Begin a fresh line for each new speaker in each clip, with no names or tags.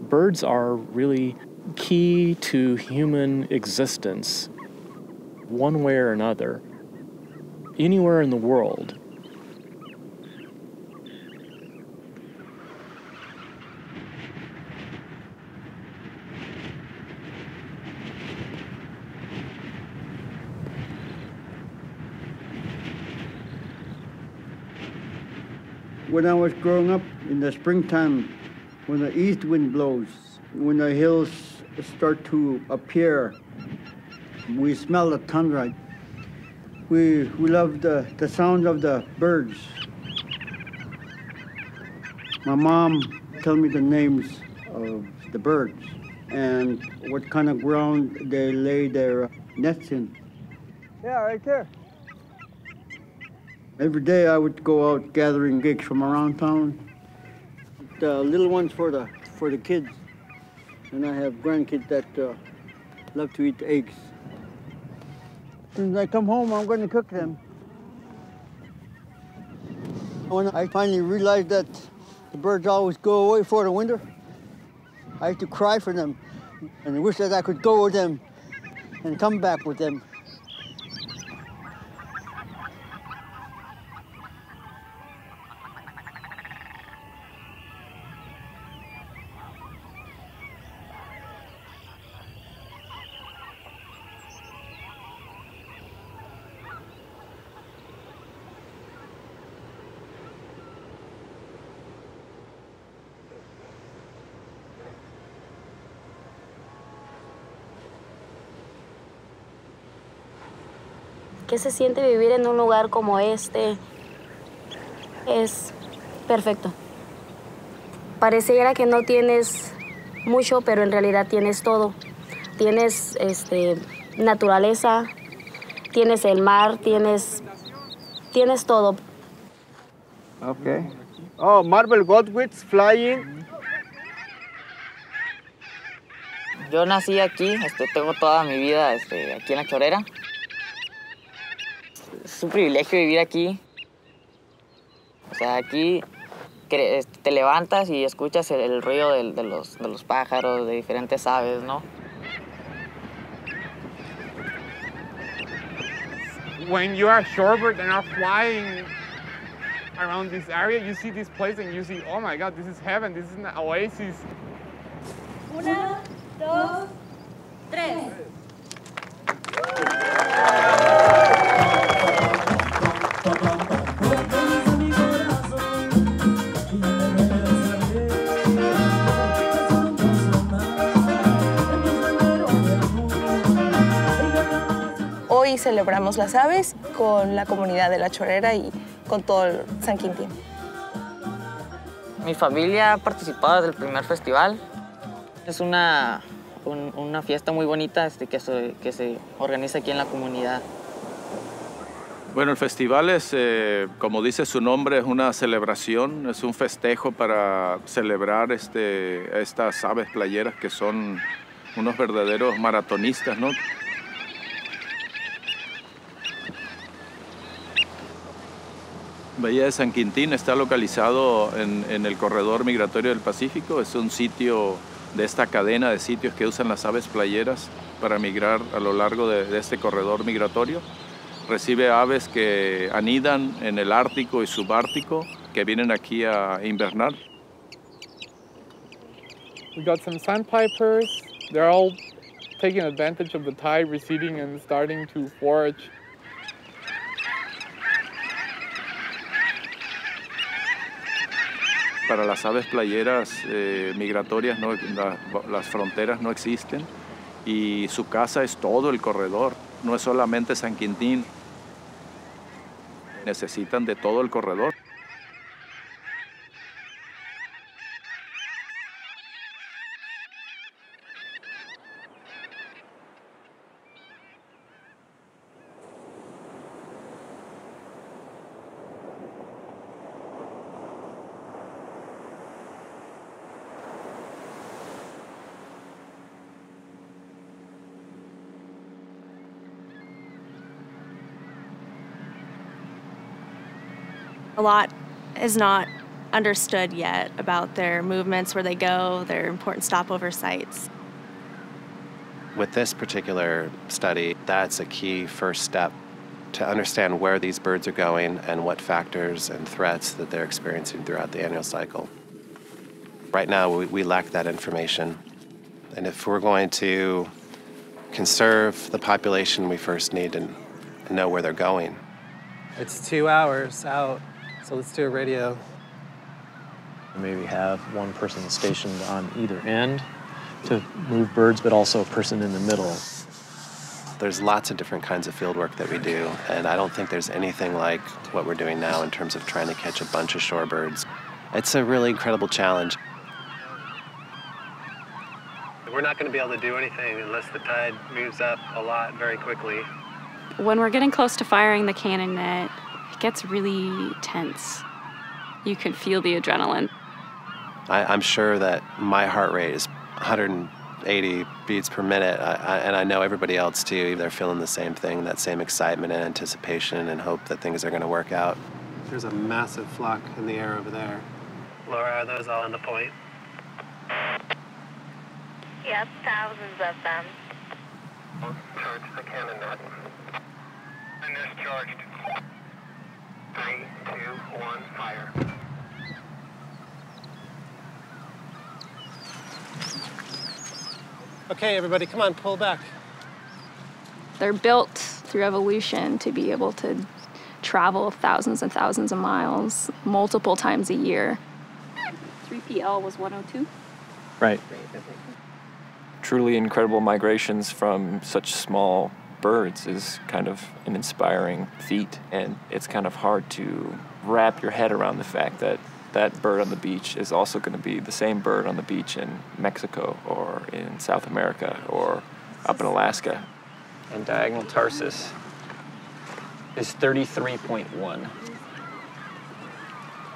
Birds are really key to human existence, one way or another, anywhere in the world.
When I was growing up in the springtime, when the east wind blows, when the hills start to appear, we smell the tundra. We love the sound of the birds. My mom told me the names of the birds and what kind of ground they lay their nets in. Yeah, right there. Every day I would go out gathering gigs from around town. The little ones for the kids. And I have grandkids that love to eat eggs. When I come home, I'm going to cook them. When I finally realized that the birds always go away for the winter, I used to cry for them and wish that I could go with them and come back with them.
¿Qué se siente vivir en un lugar como este? Es perfecto. Pareciera que no tienes mucho, pero en realidad tienes todo. Tienes naturaleza, tienes el mar, tienes todo.
Okay. Oh, marble godwits flying.
Yo nací aquí, tengo toda mi vida aquí en La Chorrera. Es un privilegio vivir aquí. O sea, aquí te levantas y escuchas el ruido de los pájaros, de diferentes aves, ¿no?
When you are shorebird and are flying around this area, you see this place and you see, oh my God, this is heaven, this is an oasis.
1, 2, 3.
Hoy celebramos las aves con la comunidad de La Chorrera y con todo el San Quintín.
Mi familia ha participado desde el primer festival. Es una fiesta muy bonita que se organiza aquí en la comunidad.
Bueno, el festival es, como dice su nombre, es una celebración, es un festejo para celebrar estas aves playeras que son unos verdaderos maratonistas, ¿no? Bahía de San Quintín está localizado en el corredor migratorio del Pacífico. Es un sitio de esta cadena de sitios que usan las aves playeras para migrar a lo largo de este corredor migratorio. Recibe aves que anidan en el Ártico y subártico, que vienen aquí a invernar.
We got some sandpipers. They're all taking advantage of the tide receding and starting to forage.
Para las aves playeras migratorias las fronteras no existen y su casa es todo el corredor, no es solamente San Quintín. Necesitan de todo el corredor.
A lot is not understood yet about their movements, where they go, their important stopover sites.
With this particular study, that's a key first step to understand where these birds are going and what factors and threats that they're experiencing throughout the annual cycle. Right now, we lack that information. And if we're going to conserve the population, we first need to know where they're going.
It's 2 hours out, so let's do a radio.
Maybe have one person stationed on either end to move birds, but also a person in the middle.
There's lots of different kinds of field work that we do, and I don't think there's anything like what we're doing now in terms of trying to catch a bunch of shorebirds. It's a really incredible challenge. We're not going to be able to do anything unless the tide moves up a lot very quickly.
When we're getting close to firing the cannon net, it gets really tense. You can feel the adrenaline.
I'm sure that my heart rate is 180 beats per minute, and I know everybody else too. They're feeling the same thing, that same excitement and anticipation and hope that things are going to work out.
There's a massive flock in the air over there.
Laura, are those all on the point?
Yep, thousands of them.
Charge the cannon net. And it's charged. 3, 2, 1, fire.
Okay, everybody, come on, pull back.
They're built through evolution to be able to travel thousands and thousands of miles multiple times a year. 3PL was 102.
Right.
Truly incredible migrations from such small birds is kind of an inspiring feat, and it's kind of hard to wrap your head around the fact that that bird on the beach is also going to be the same bird on the beach in Mexico or in South America or up in Alaska.
And diagonal tarsus is 33.1.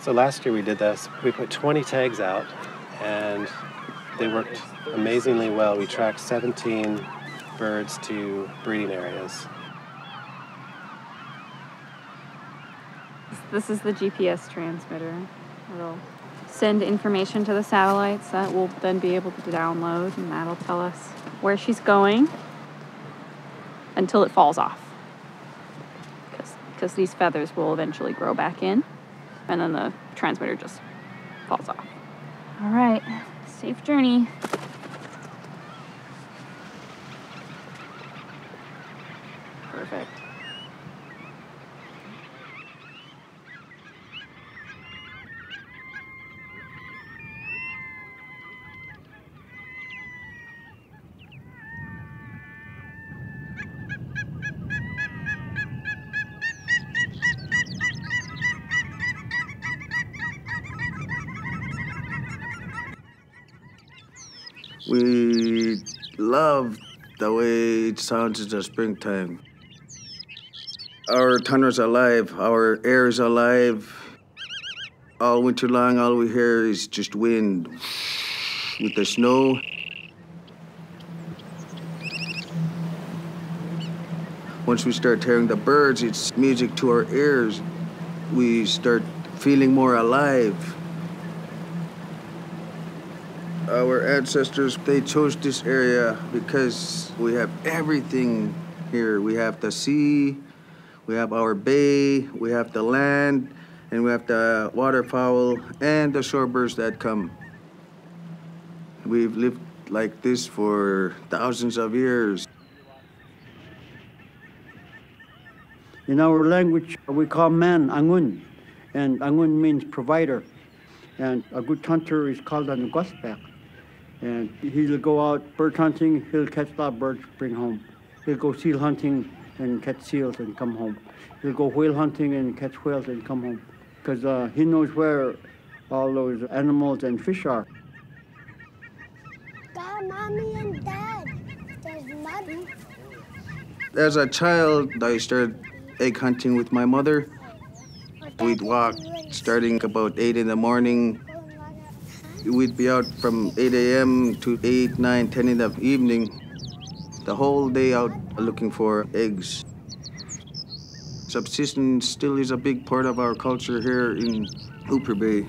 So last year we did this. We put 20 tags out, and they worked amazingly well. We tracked 17 birds to breeding areas.
This is the GPS transmitter. It'll send information to the satellites that we'll then be able to download, and that'll tell us where she's going until it falls off. Because these feathers will eventually grow back in, and then the transmitter just falls off. All right, safe journey. Perfect.
We love the way it sounds in the springtime. Our tundra's alive, our air is alive. All winter long, all we hear is just wind with the snow. Once we start hearing the birds, it's music to our ears. We start feeling more alive. Our ancestors, they chose this area because we have everything here. We have the sea, we have our bay, we have the land, and we have the waterfowl and the shorebirds that come. We've lived like this for thousands of years. In our language, we call man angun, and angun means provider. And a good hunter is called a nugospek. And he'll go out bird hunting, he'll catch a lot of birds, bring home. He'll go seal hunting and catch seals and come home. He'll go whale hunting and catch whales and come home. Because he knows where all those animals and fish are.
Dad, Mommy, and Dad, there's mud.
As a child, I started egg hunting with my mother. We'd walk starting about 8 in the morning. We'd be out from 8 a.m. to 8, 9, 10 in the evening. The whole day out looking for eggs. Subsistence still is a big part of our culture here in Hooper Bay.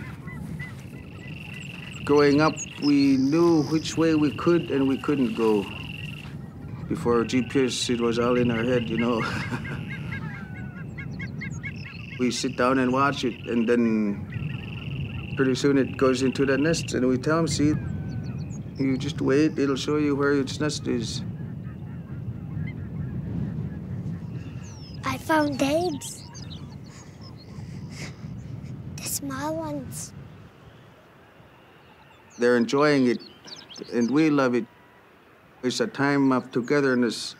Growing up, we knew which way we could and we couldn't go. Before GPS, it was all in our head, you know. We sit down and watch it, and then pretty soon it goes into the nest, and we tell them, see, you just wait, it'll show you where its nest is.
I found eggs. The small ones.
They're enjoying it, and we love it. It's a time of togetherness.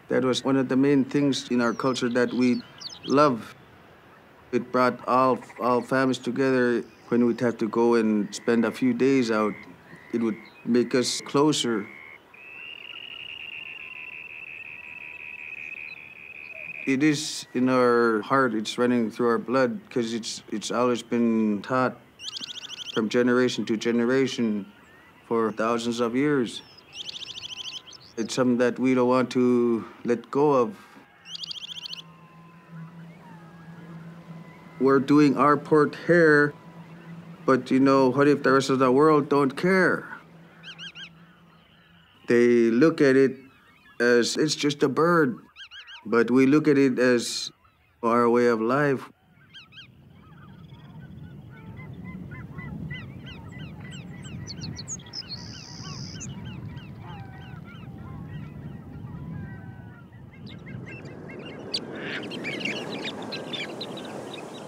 That was one of the main things in our culture that we love. It brought all families together. When we'd have to go and spend a few days out, it would make us closer. It is in our heart, it's running through our blood, because it's always been taught from generation to generation for thousands of years. It's something that we don't want to let go of. We're doing our part here, but you know, what if the rest of the world don't care? They look at it as it's just a bird, but we look at it as our way of life.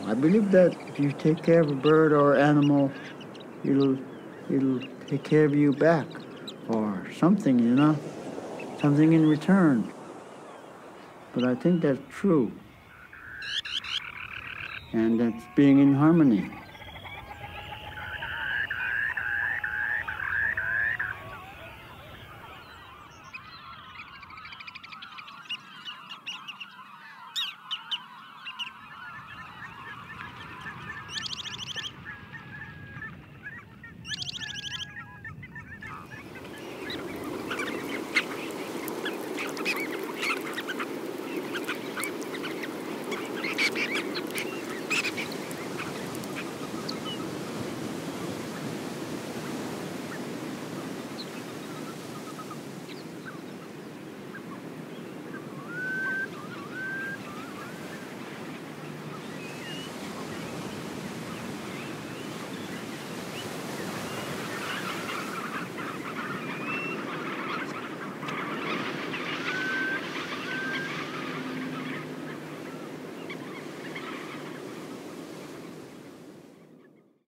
I believe that if you take care of a bird or animal, it'll take care of you back, or something, you know, something in return. But I think that's true, and that's being in harmony.